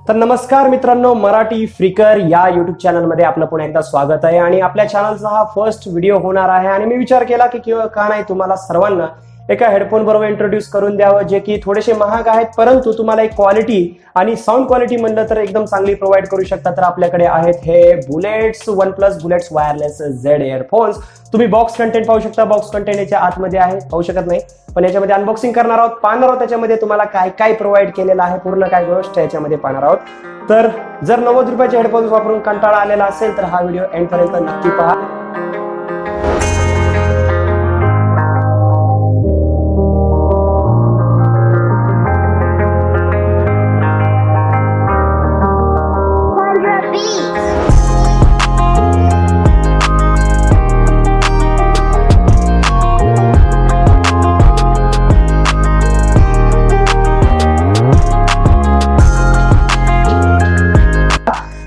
तर नमस्कार मित्रांनो, मराठी फ्रीकर या यूट्यूब चॅनलमध्ये आपलं पुन्हा एकदा स्वागत आहे आणि आपल्या चॅनलचा हा फर्स्ट व्हिडिओ होणार आहे आणि मी विचार केला की का नाही तुम्हाला सर्वांना एका हेडफोन बरोबर इंट्रोड्यूस करून द्यावं जे की थोडेसे महाग आहेत परंतु तुम्हाला एक क्वालिटी आणि साऊंड क्वालिटी म्हणलं तर एकदम चांगली प्रोव्हाइड करू शकता। तर आपल्याकडे आहेत हे OnePlus bullets wireless Z earphones. तुम्ही बॉक्स कंटेंट पाहू शकता, बॉक्स कंटेंट याच्या आतमध्ये आहे, पाहू शकत नाही पण याच्यामध्ये अनबॉक्सिंग करणार आहोत, पाहणार आहोत त्याच्यामध्ये तुम्हाला काय काय प्रोव्हाइड केलेलं आहे, पूर्ण काय गोष्ट याच्यामध्ये पाहणार आहोत। तर जर 90 रुपयाचे हेडफोन्स वापरून कंटाळा आलेला असेल तर हा व्हिडिओ एंड पर्यंत नक्की पहा।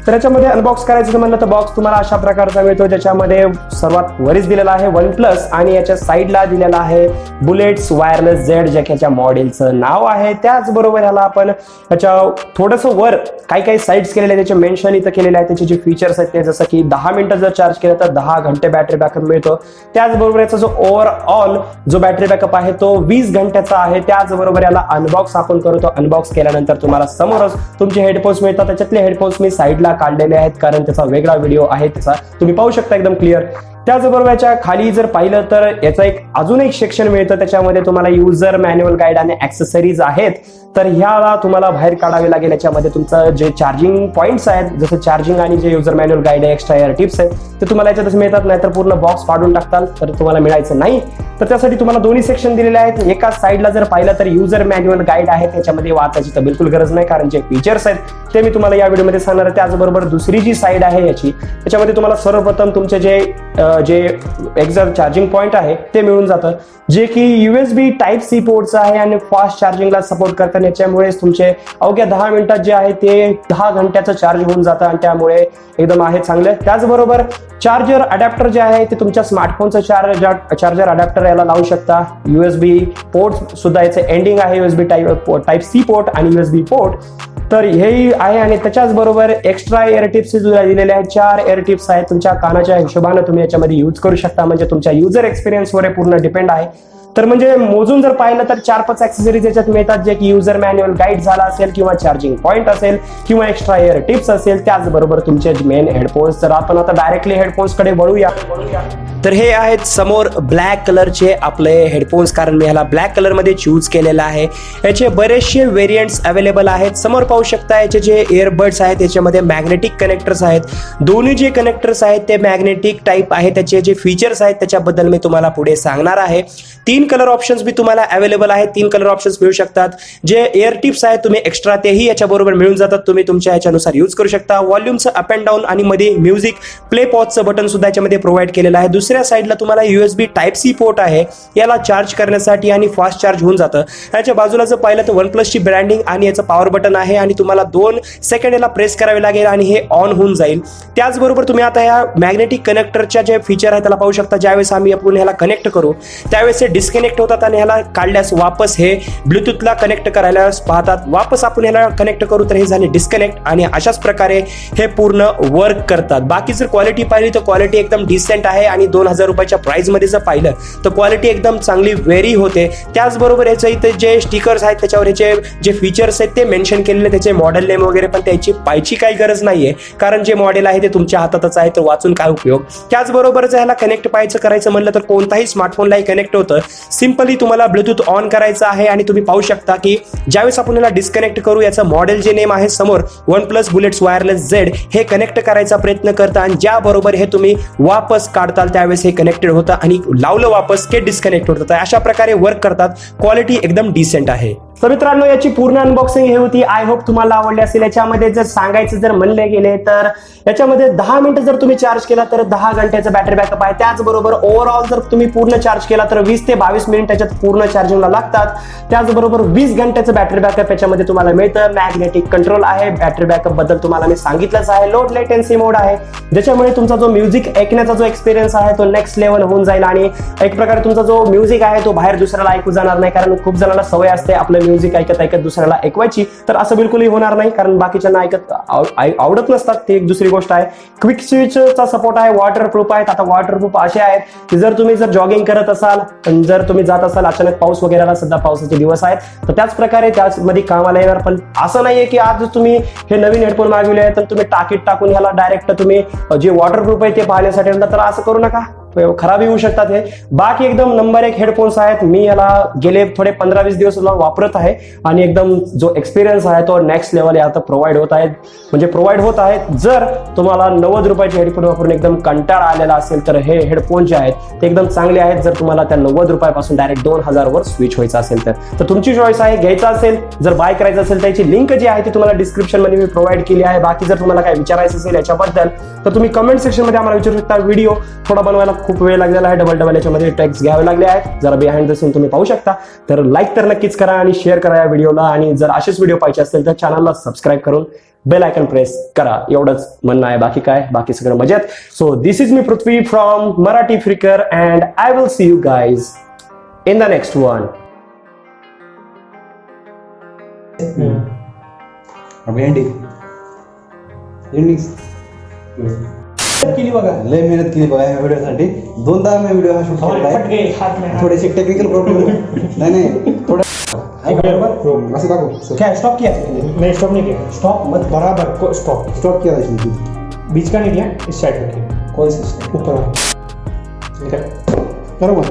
तर याच्यामध्ये अनबॉक्स करायचं म्हणलं तर बॉक्स तुम्हाला अशा प्रकारचा मिळतो, ज्याच्यामध्ये सर्वात वरीच दिलेला आहे OnePlus आणि याच्या साईडला दिलेला आहे बुलेट्स वायरलेस झेड जे याच्या मॉडेलचं नाव आहे। त्याचबरोबर याला आपण याच्या थोडंसं वर काही काही साईड्स केलेले आहेत, त्याचे मेन्शन इथं केलेले आहे, त्याचे जे फीचर्स आहेत ते जसं की 10 मिनिटं जर चार्ज केलं तर 10 घंटे बॅटरी बॅकअप मिळतो। त्याचबरोबर याचा जो ओव्हरऑल जो बॅटरी बॅकअप आहे तो 20 घंट्याचा आहे। त्याचबरोबर याला अनबॉक्स आपण करतो, अनबॉक्स केल्यानंतर तुम्हाला समोरच तुमचे हेडफोन्स मिळतात। त्याच्यातले हेडफोन्स मी साईडला काढलेले आहेत कारण त्याचा वेगळा व्हिडिओ आहे, त्याचा तुम्ही पाहू शकता एकदम क्लिअर। त्याचबरोबर याच्या खाली जर पाहिलं तर याचा अजून एक सेक्शन मिळतं, त्याच्यामध्ये तुम्हाला युजर मॅन्युअल गाईड आणि ऍक्सेसरीज आहेत। तर ह्याला तुम्हाला बाहेर काढावे लागेल। याच्यामध्ये तुमचं जे चार्जिंग पॉइंट्स आहेत, जसं चार्जिंग आणि जे युजर मॅन्युअल गाईड आहे, एक्स्ट्रा एअर टिप्स आहेत, ते तुम्हाला याच्यातच मिळतात, नाही तर पूर्ण बॉक्स फाडून टाकताल तर तुम्हाला मिळायचं नाही। तर त्यासाठी तुम्हाला दोन्ही सेक्शन दिलेले आहेत। एका साईडला जर पाहिलं तर युजर मॅन्युअल गाईड आहे, त्याच्यामध्ये वाचायची तर बिलकुल गरज नाही कारण जे फीचर्स आहेत ते मी तुम्हाला या व्हिडिओमध्ये सांगणार आहे। त्याचबरोबर दुसरी जी साईड आहे याची, त्याच्यामध्ये तुम्हाला सर्वप्रथम तुमचे जे एक्झॅक्ट चार्जिंग पॉइंट आहे ते मिळून जातं, जे की USB टाईप सी पोर्टचं आहे आणि फास्ट चार्जिंगला सपोर्ट करतात। याच्यामुळे तुमचे अवघ्या 10 मिनिटात जे आहे ते 10 घंट्याचं चार्ज होऊन जातं आणि त्यामुळे एकदम आहे चांगलं। त्याचबरोबर चार्जर अडॅप्टर जे आहे ते तुमच्या स्मार्टफोनचं चार्जर अडॅप्टर याला लावू शकता। USB पोर्ट सुद्धा याचे एंडिंग आहे, USB टाईप सी पोर्ट आणि USB पोर्ट, तर हेही आहे। आणि त्याच्याच बरोबर एक्स्ट्रा एअर टिप्स दिलेले आहेत, 4 एअर टिप्स आहेत, तुमच्या कानाच्या हिशोबाने तुम्ही याच्यामध्ये यूज करू शकता, म्हणजे तुमच्या युजर एक्सपिरियन्सवर पूर्ण डिपेंड आहे। तर म्हणजे मोजून जर पाहिलं तर 4-5 ऍक्सेसरीज याच्यात मिळतात, जे की युजर मॅन्युअल गाईड झाला असेल किंवा चार्जिंग पॉइंट असेल किंवा एक्स्ट्रा एअर टिप्स असेल, त्याचबरोबर तुमचे मेन हेडफोन्स। तर आपण आता डायरेक्टली हेडफोन्स कडे वळूया। तर हे आहेत समोर ब्लॅक कलरचे आपले हेडफोन्स, कारण मी ह्याला ब्लॅक कलर मध्ये चूज केलेला आहे। याचे बरेचसे व्हेरियंट्स अवेलेबल आहेत। समोर पाहू शकता याचे जे इयरबड्स आहेत त्याच्यामध्ये मॅग्नेटिक कनेक्टर्स आहेत, दोन्ही जे कनेक्टर्स आहेत ते मॅग्नेटिक टाईप आहेत। त्याचे जे फीचर्स आहेत त्याच्याबद्दल मी तुम्हाला पुढे सांगणार आहे। 3 कलर ऑप्शन्स बी तुम्हाला अवेलेबल आहेत, 3 कलर ऑप्शन्स मिळू शकतात। जे एअर टिप्स आहेत तुम्ही एक्स्ट्रा तेही याच्याबरोबर मिळून जातात, तुम्ही तुमच्या ह्याच्यानुसार यूज करू शकता। व्हॉल्यूमचं अप अँड डाऊन आणि मध्ये म्युझिक प्ले पॉजचं बटन सुद्धा याच्यामध्ये प्रोव्हाइड केलेलं आहे। दुसऱ्या साईडला तुम्हाला USB टाईप सी पोर्ट आहे, याला चार्ज करण्यासाठी आणि फास्ट चार्ज होऊन जातं। याच्या बाजूला जर पाहिलं तर OnePlusची ब्रँडिंग आणि याचं पॉवर बटन आहे आणि तुम्हाला 2 सेकंड याला प्रेस करावे लागेल आणि हे ऑन होऊन जाईल। त्याचबरोबर तुम्ही आता या मॅग्नेटिक कनेक्टरच्या जे फीचर आहे त्याला पाहू शकता, ज्यावेळेस आम्ही आपण ह्याला कनेक्ट करू त्यावेळेस डिस्कनेक्ट होतात आणि ह्याला काढल्यास वापस हे ब्लूटूथला कनेक्ट करायला पाहतात, वापस आपण ह्याला कनेक्ट करू तर हे झाले डिस्कनेक्ट आणि अशाच प्रकारे हे पूर्ण वर्क करतात। बाकी जर क्वालिटी पाहिली तर क्वालिटी एकदम डिसेंट आहे आणि 2000 रुपयाच्या प्राइस मध्ये जर पाहिलं तर क्वालिटी एकदम चांगली व्हेरी होते। त्याचबरोबर याचं इथे जे स्टिकर्स आहेत त्याच्यावर याचे जे फीचर्स आहेत ते मेन्शन केलेले, त्याचे मॉडेल नेम वगैरे पण त्याची पाहायची काही गरज नाहीये कारण जे मॉडेल आहे ते तुमच्या हातातच आहे, तर वाचून काय उपयोग। त्याचबरोबर जर ह्याला कनेक्ट करायचं म्हणलं तर कोणताही स्मार्टफोनलाही कनेक्ट होतं। सिंपली तुम्हाला ब्लूटूथ ऑन करायचं आहे आणि तुम्ही पाहू शकता की ज्यावेळेस आपण याला डिस्कनेक्ट करू याचं मॉडेल जे नेम आहे समोर OnePlus बुलेट्स वायरलेस झेड हे कनेक्ट करायचा प्रयत्न करता आणि ज्याबरोबर हे तुम्ही वापस काढताल त्यावेळेस हे कनेक्टेड होतं आणि लावलं वापस के डिस्कनेक्ट होतं। अशा प्रकारे वर्क करतात, क्वालिटी एकदम डिसेंट आहे। तर मित्रांनो याची पूर्ण अनबॉक्सिंग हे होती, आय होप तुम्हाला आवडली असेल। याच्यामध्ये जर सांगायचं जर म्हणले गेले तर याच्यामध्ये 10 मिनिटं जर तुम्ही चार्ज केला तर 10 घंट्याचा बॅटरी बॅकअप आहे। त्याचबरोबर ओव्हरऑल जर तुम्ही पूर्ण चार्ज केला तर 20 ते 22 मिनिट याच्यात पूर्ण चार्जिंगला लागतात। त्याचबरोबर 20 घंट्याचं बॅटरी बॅकअप याच्यामध्ये तुम्हाला मिळतं। मॅग्नेटिक कंट्रोल आहे, बॅटरी बॅकअप बद्दल तुम्हाला मी सांगितलंच आहे। लो लेटेन्सी मोड आहे, ज्याच्यामुळे तुमचा जो म्युझिक ऐकण्याचा जो एक्सपिरियन्स आहे तो नेक्स्ट लेवल होऊन जाईल आणि एक प्रकारे तुमचा जो म्युझिक आहे तो बाहेर दुसऱ्याला ऐकू जाणार नाही, कारण खूप जणांना सवय असते आपलं म्युझिक ऐकत ऐकत दुसऱ्याला ऐकवायची, तर असं बिलकुलही होणार नाही, कारण बाकीच्यांना ऐकत आवडत नसतात, ती एक दुसरी गोष्ट आहे. क्विक स्विचचा सपोर्ट आहे, वॉटरप्रूफ आहेत. आता वॉटरप्रूफ असे आहेत की जर तुम्ही जॉगिंग करत असाल, जर तुम्ही जात असाल, अचानक पाऊस वगैरेला, सध्या पावसाचे दिवस आहेत, तर त्याच प्रकारे त्यामध्ये कामाला येणार. पण असं नाहीये की आज तुम्ही हे नवीन हेडफोन मागवले आहेत तर तुम्ही टाकीत टाकून ह्याला डायरेक्ट तुम्ही जे वॉटरप्रूफ आहे ते पाहण्यासाठी म्हणता, तर असं करू नका, खराब येऊ शकतात. हे बाकी एकदम नंबर 1 हेडफोन्स आहेत. मी याला गेले थोडे 15-20 दिवस वापरत आहे आणि एकदम जो एक्सपिरियन्स आहे तो नेक्स्ट लेवल आता प्रोव्हाइड होत आहे. जर तुम्हाला 90 रुपयाचे हेडफोन वापरून एकदम कंटाळा आलेला असेल तर हे हेडफोन जे आहेत ते एकदम चांगले आहेत. जर तुम्हाला त्या 90 रुपयापासून डायरेक्ट 2000 वर स्विच व्हायचं असेल तर तुमची चॉईस आहे. घ्यायचा असेल, जर बाय करायचं असेल त्याची लिंक जी आहे ती तुम्हाला डिस्क्रिप्शन मध्ये मी प्रोव्हाइड केली आहे. बाकी जर तुम्हाला काय विचारायचं असेल याच्याबद्दल तर तुम्ही कमेंट सेक्शन मध्ये आम्हाला विचारू शकता. व्हिडिओ थोडा बनवायला खूप वेळ लागलेला आहे, डबल याच्यामध्ये टॅक्स घ्यावे लागले आहेत, जरा बिहाइंड द सीन तुम्ही पाहू शकता. तर लाईक तर नक्कीच करा आणि शेअर करा या व्हिडिओला, आणि जर असेच व्हिडिओ पाहिजे असतील तर चॅनलला सबस्क्राईब करून बेल आयकन प्रेस करा. एवढंच म्हणणं आहे, बाकी काय, बाकी सगळं मजेत. So this is me Prithvi from Marathi freaker and I will see you guys in the next one. केली बघा, लय मेहनत केली बघा या व्हिडिओसाठी. 2दा मी व्हिडिओ हा शूट केला. थोडेसे टेक्निकल प्रॉब्लेम नाही थोडं असं दाखव. क्या स्टॉप किया नहीं, स्टॉप नहीं किया, स्टॉप मत बराबर स्टॉप किया बीच का नहीं किया, इस साइड का किया. कौन सा ऊपर निकल बरोबर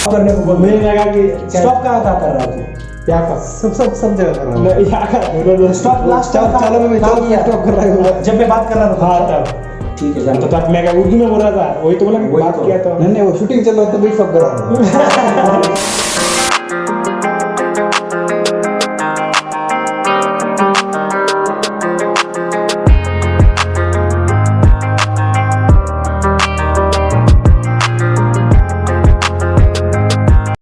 करने को मिल जाएगा कि स्टॉप कहाँ था कर रहा था, क्या का सब जगह कर रहा हूँ. स्टॉप लास्ट चलो मैं स्टॉप कर रहा हूँ. जब मैं बात कर रहा था. हाँ तब ठीक है. तो तब मैं क्या उर्दू में बोल रहा था, वही तो बोला बात किया था. नहीं वो शूटिंग चल रहा था, तभी स्टॉप कर रहा था.